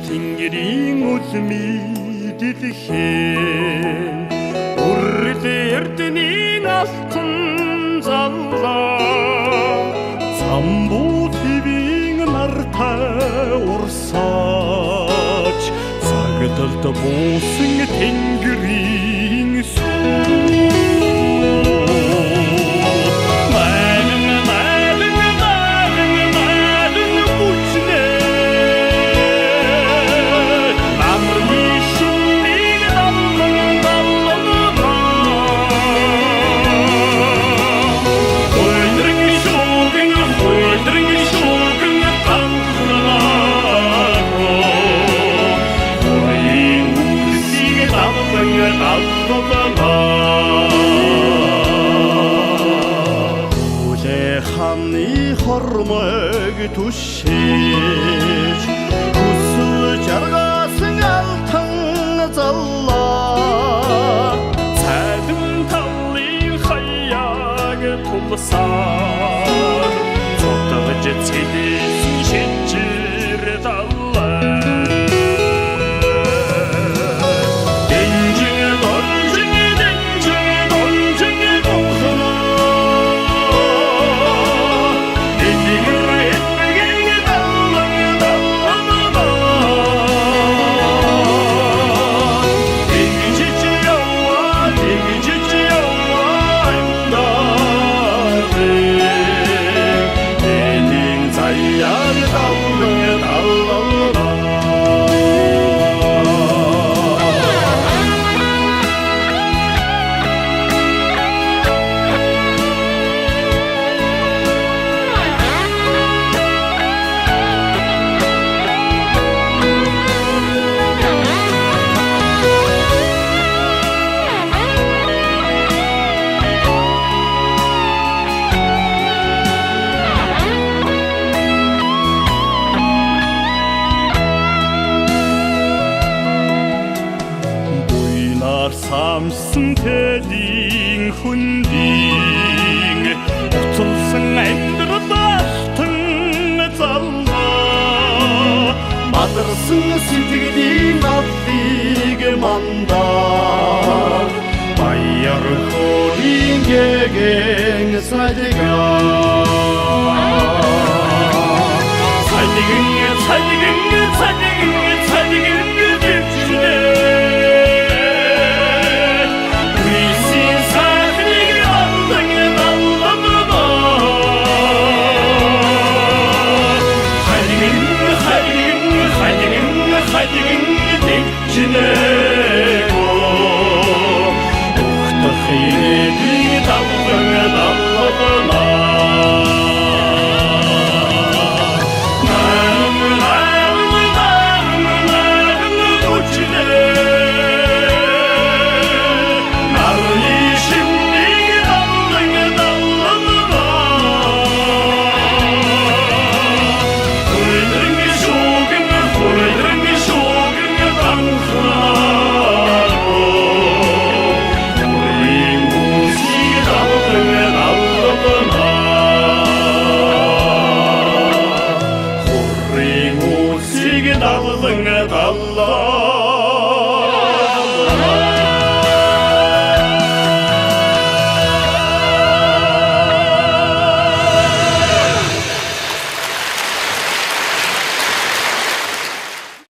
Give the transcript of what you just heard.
тэнгэрийн үлмий дэлхийн үрд эрдэнийн алтан заллаа самбуу твийн нартай урсаач цагталд буусан тэнгэрийн сүү Ханы хормог түшиж хүсэл жаргасан алтан заллаа цайдын талын хаяг тулсаар цотогж цэдсэн шижир даллаа Самсан тэдийн хүндийн утулсан амьдрал алтан заллаа мадарсан сэтгэлийн авлиг мандаа баяр хөөрийн гэгэн цадигэн Allah